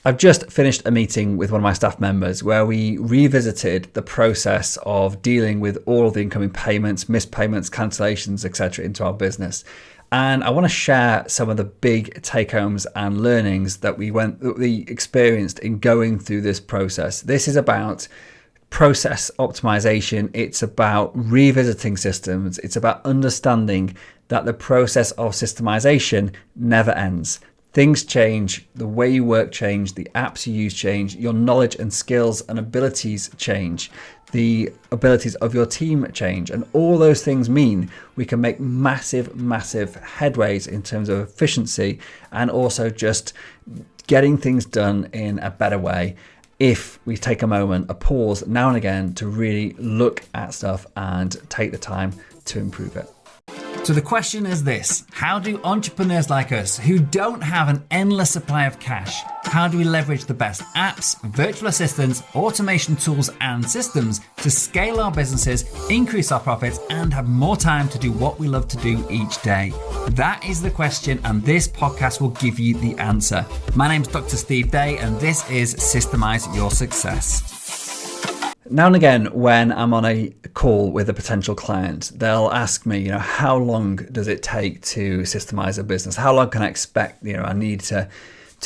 I've just finished a meeting with one of my staff members where we revisited the process of dealing with all of the incoming payments, missed payments, cancellations, etc. into our business. And I want to share some of the big take-homes and learnings that we experienced in going through this process. This is about process optimization. It's about revisiting systems. It's about understanding that the process of systemization never ends. Things change, the way you work change, the apps you use change, your knowledge and skills and abilities change, the abilities of your team change, and all those things mean we can make massive headways in terms of efficiency and also just getting things done in a better way if we take a moment, a pause now and again to really look at stuff and take the time to improve it. So the question is this: how do entrepreneurs like us who don't have an endless supply of cash, how do we leverage the best apps, virtual assistants, automation tools and systems to scale our businesses, increase our profits and have more time to do what we love to do each day? That is the question, and this podcast will give you the answer. My name's Dr. Steve Day and this is Systemize Your Success. Now and again, when I'm on a call with a potential client, they'll ask me, how long does it take to systemize a business? How long can I expect, I need to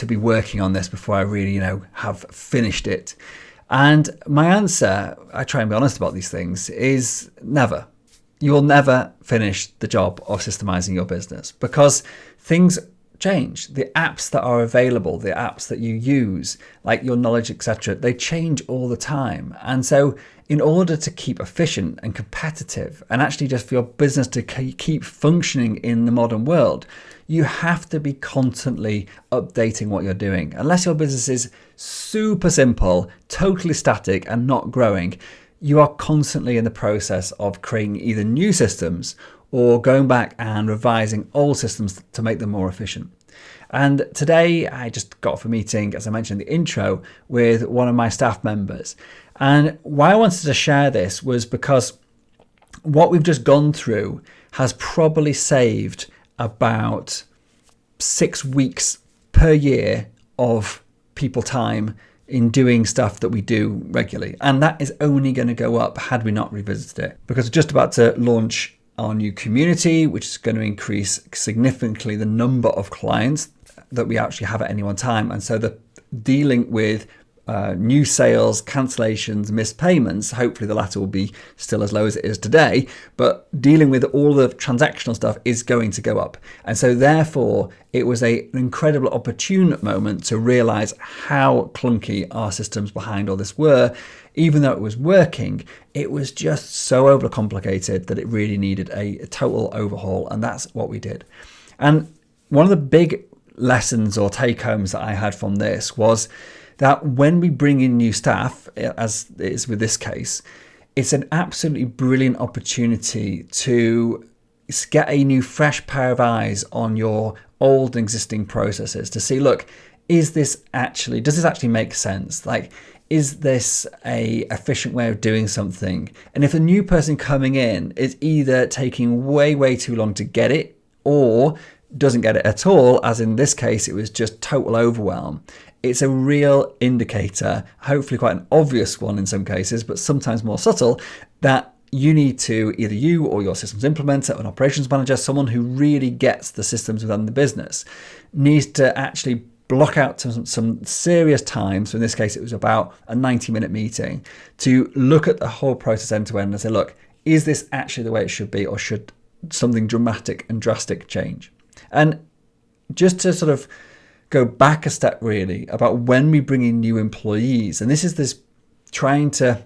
be working on this before I really, have finished it? And my answer, I try and be honest about these things, is never. You will never finish the job of systemizing your business because things change. The apps that are available, the apps that you use, like your knowledge, etc., they change all the time. And so in order to keep efficient and competitive and actually just for your business to keep functioning in the modern world, you have to be constantly updating what you're doing. Unless your business is super simple, totally static and not growing, you are constantly in the process of creating either new systems or going back and revising old systems to make them more efficient. And today I just got off a meeting, as I mentioned in the intro, with one of my staff members. And why I wanted to share this was because what we've just gone through has probably saved about 6 weeks per year of people time in doing stuff that we do regularly. And that is only going to go up had we not revisited it, because we're just about to launch our new community, which is going to increase significantly the number of clients that we actually have at any one time. And so the dealing with new sales, cancellations, missed payments, hopefully the latter will be still as low as it is today, but dealing with all the transactional stuff is going to go up. And so therefore it was an incredible opportune moment to realize how clunky our systems behind all this were. Even though it was working, it was just so overcomplicated that it really needed a total overhaul, and that's what we did. And one of the big lessons or take-homes that I had from this was that when we bring in new staff, as it is with this case, it's an absolutely brilliant opportunity to get a new fresh pair of eyes on your old and existing processes to see, look, does this actually make sense? Like, is this a efficient way of doing something? And if a new person coming in is either taking way too long to get it or doesn't get it at all, as in this case, it was just total overwhelm, it's a real indicator, hopefully quite an obvious one in some cases, but sometimes more subtle, that you need to, either you or your systems implementer, an operations manager, someone who really gets the systems within the business, needs to actually block out some serious time. So in this case, it was about a 90-minute meeting to look at the whole process end to end and say, look, is this actually the way it should be, or should something dramatic and drastic change? And just to sort of go back a step really about when we bring in new employees, and this is this trying to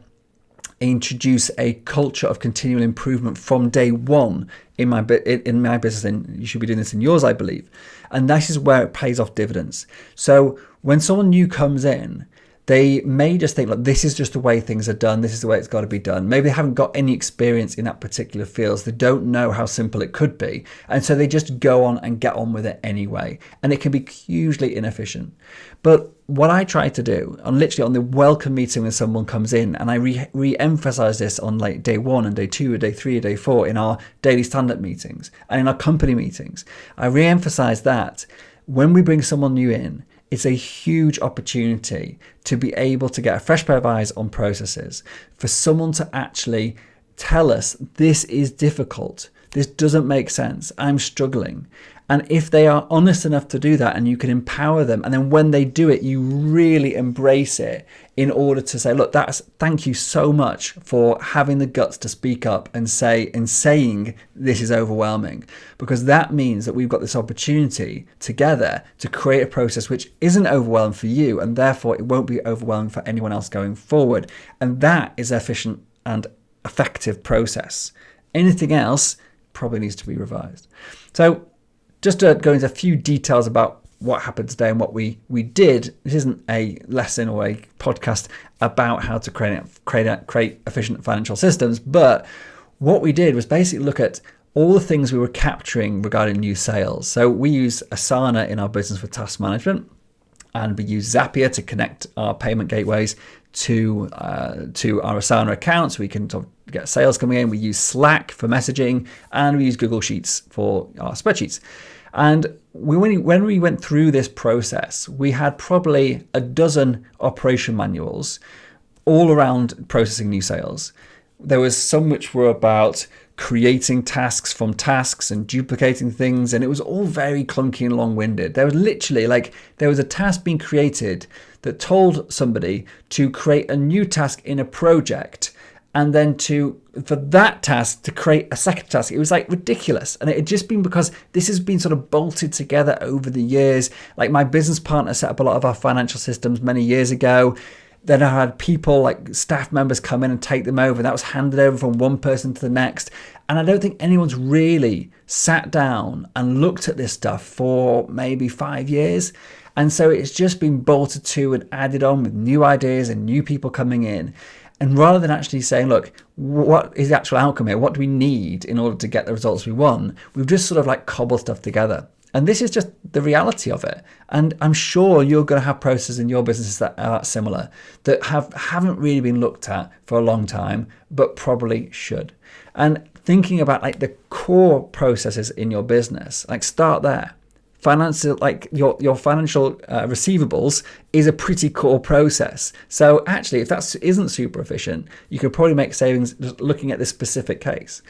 introduce a culture of continual improvement from day one in my business, and you should be doing this in yours, I believe. And that is where it pays off dividends. So when someone new comes in, they may just think, look, this is just the way things are done. This is the way it's got to be done. Maybe they haven't got any experience in that particular field. So they don't know how simple it could be. And so they just go on and get on with it anyway. And it can be hugely inefficient. But what I try to do, on the welcome meeting when someone comes in, and I re-emphasize this on like day 1 and day 2 and day 3 and day 4 in our daily stand-up meetings and in our company meetings, I re-emphasize that when we bring someone new in, it's a huge opportunity to be able to get a fresh pair of eyes on processes, for someone to actually tell us this is difficult, this doesn't make sense, I'm struggling. And if they are honest enough to do that, and you can empower them, and then when they do it, you really embrace it in order to say, look, thank you so much for having the guts to speak up and saying this is overwhelming, because that means that we've got this opportunity together to create a process which isn't overwhelming for you, and therefore it won't be overwhelming for anyone else going forward. And that is efficient and effective process. Anything else probably needs to be revised. So just to go into a few details about what happened today and what we did. This isn't a lesson or a podcast about how to create efficient financial systems, but what we did was basically look at all the things we were capturing regarding new sales. So we use Asana in our business for task management, and we use Zapier to connect our payment gateways to our Asana account, so we can get sales coming in. We use Slack for messaging, and we use Google Sheets for our spreadsheets. And when we went through this process, we had probably a dozen operation manuals all around processing new sales. There was some which were about creating tasks from tasks and duplicating things, and it was all very clunky and long-winded. There was literally there was a task being created that told somebody to create a new task in a project, and then for that task to create a second task. It was ridiculous. And it had just been because this has been sort of bolted together over the years. My business partner set up a lot of our financial systems many years ago. Then I had people staff members come in and take them over. That was handed over from one person to the next. And I don't think anyone's really sat down and looked at this stuff for maybe 5 years. And so it's just been bolted to and added on with new ideas and new people coming in. And rather than actually saying, look, what is the actual outcome here? What do we need in order to get the results we want? We've just sort of cobbled stuff together. And this is just the reality of it. And I'm sure you're going to have processes in your businesses that are similar, that haven't really been looked at for a long time, but probably should. And thinking about the core processes in your business, start there. Financial, your financial receivables is a pretty core process. So actually, if that isn't super efficient, you could probably make savings just looking at this specific case.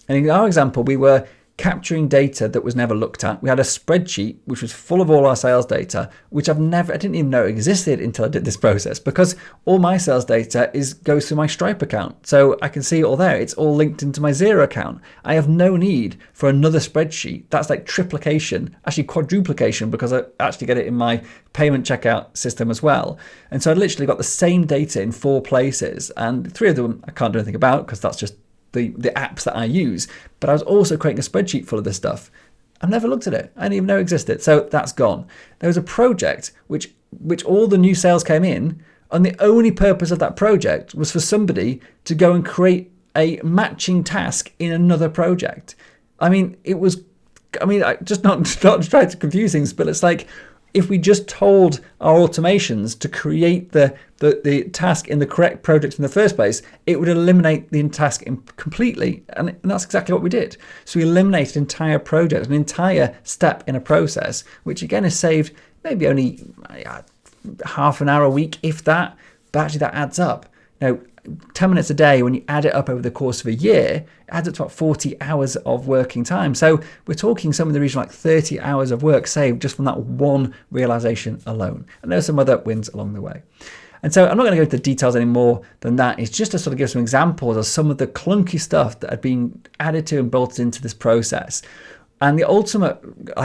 And in our example, we were capturing data that was never looked at. We had a spreadsheet which was full of all our sales data, which I didn't even know existed until I did this process, because all my sales data goes through my Stripe account. So I can see it all there. It's all linked into my Xero account. I have no need for another spreadsheet. That's triplication, actually quadruplication, because I actually get it in my payment checkout system as well. And so I literally got the same data in 4 places, and 3 of them I can't do anything about because that's just the apps that I use. But I was also creating a spreadsheet full of this stuff. I've never looked at it. I didn't even know it existed. So that's gone. There was a project which all the new sales came in, and the only purpose of that project was for somebody to go and create a matching task in another project. Just not trying to confuse things, but it's if we just told our automations to create the task in the correct project in the first place, it would eliminate the task completely. And that's exactly what we did. So we eliminated an entire project, an entire step in a process, which again is saved maybe only half an hour a week, if that, but actually that adds up. Now, 10 minutes a day, when you add it up over the course of a year, it adds up to about 40 hours of working time. So we're talking some of the region 30 hours of work saved just from that one realization alone. And there's some other wins along the way. And so I'm not going to go into details any more than that. It's just to sort of give some examples of some of the clunky stuff that had been added to and bolted into this process. And the ultimate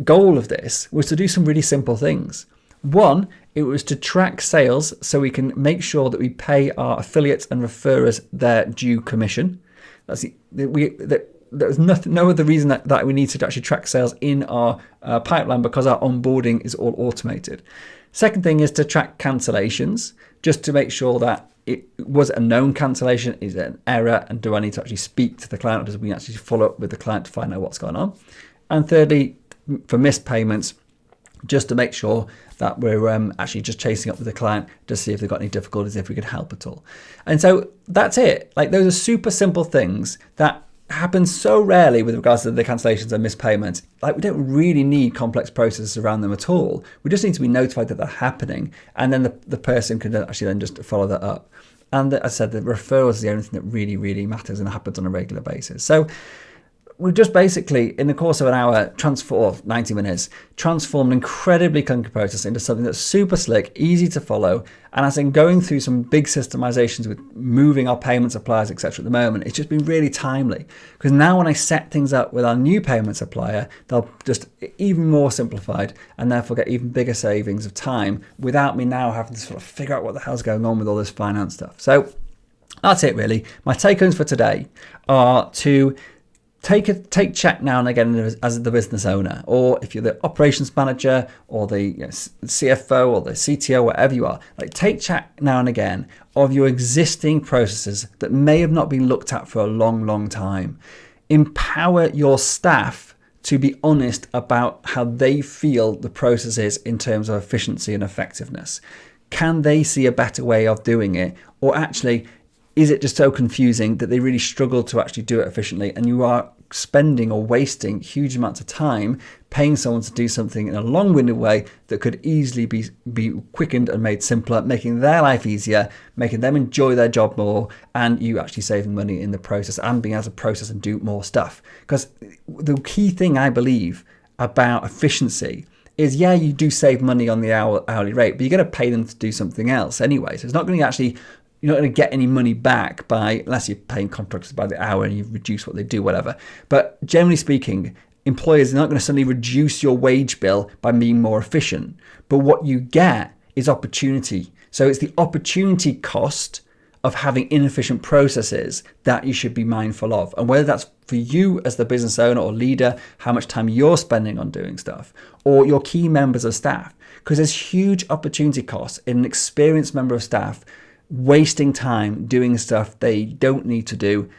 goal of this was to do some really simple things. One, it was to track sales so we can make sure that we pay our affiliates and referrers their due commission. There's no other reason that we need to actually track sales in our pipeline, because our onboarding is all automated. Second thing is to track cancellations, just to make sure that it was a known cancellation, is it an error, and do I need to actually speak to the client, or does we actually follow up with the client to find out what's going on? And thirdly, for missed payments, just to make sure that we're actually just chasing up with the client to see if they've got any difficulties, if we could help at all. And so that's it. Those are super simple things that happens so rarely with regards to the cancellations and missed payments. Like, we don't really need complex processes around them at all. We just need to be notified that they're happening, and then the person can actually then just follow that up. And as I said, the referrals is the only thing that really, really matters and happens on a regular basis. So we've just basically, in the course of an hour, 90 minutes, transformed an incredibly clunky process into something that's super slick, easy to follow. And as in going through some big systemizations with moving our payment suppliers, etc. at the moment, it's just been really timely. Because now when I set things up with our new payment supplier, they'll just even more simplified and therefore get even bigger savings of time without me now having to sort of figure out what the hell's going on with all this finance stuff. So that's it really. My take homes for today are to take check now and again as the business owner, or if you're the operations manager or the CFO or the CTO, whatever you are, like take check now and again of your existing processes that may have not been looked at for a long, long time. Empower your staff to be honest about how they feel the process is in terms of efficiency and effectiveness. Can they see a better way of doing it, or actually is it just so confusing that they really struggle to actually do it efficiently, and you are spending or wasting huge amounts of time paying someone to do something in a long-winded way that could easily be quickened and made simpler, making their life easier, making them enjoy their job more, and you actually saving money in the process and being able to process and do more stuff. Because the key thing I believe about efficiency is, yeah, you do save money on the hourly rate, but you're going to pay them to do something else anyway. So it's not going to actually, you're not going to get any money back by, unless you're paying contractors by the hour and you reduce what they do, whatever. But generally speaking, employers are not going to suddenly reduce your wage bill by being more efficient. But what you get is opportunity. So it's the opportunity cost of having inefficient processes that you should be mindful of. And whether that's for you as the business owner or leader, how much time you're spending on doing stuff, or your key members of staff, because there's huge opportunity costs in an experienced member of staff wasting time doing stuff they don't need to do,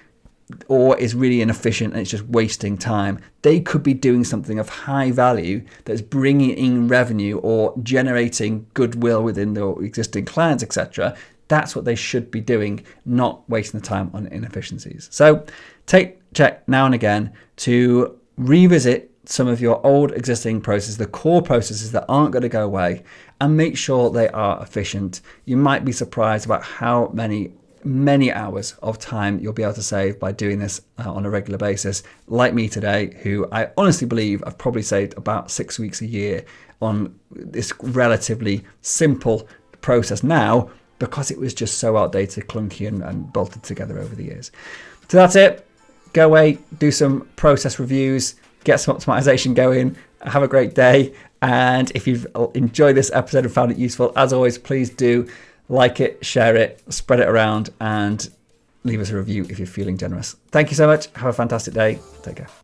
or is really inefficient and it's just wasting time. They could be doing something of high value that's bringing in revenue or generating goodwill within their existing clients, etc. That's what they should be doing, not wasting the time on inefficiencies. So take check now and again to revisit some of your old existing processes, the core processes that aren't going to go away, and make sure they are efficient. You might be surprised about how many hours of time you'll be able to save by doing this on a regular basis, like me today, who I honestly believe I've probably saved about 6 weeks a year on this relatively simple process now, because it was just so outdated, clunky, and bolted together over the years. So that's it. Go away, do some process reviews, get some optimization going, have a great day. And if you've enjoyed this episode and found it useful, as always, please do like it, share it, spread it around, and leave us a review if you're feeling generous. Thank you so much. Have a fantastic day. Take care.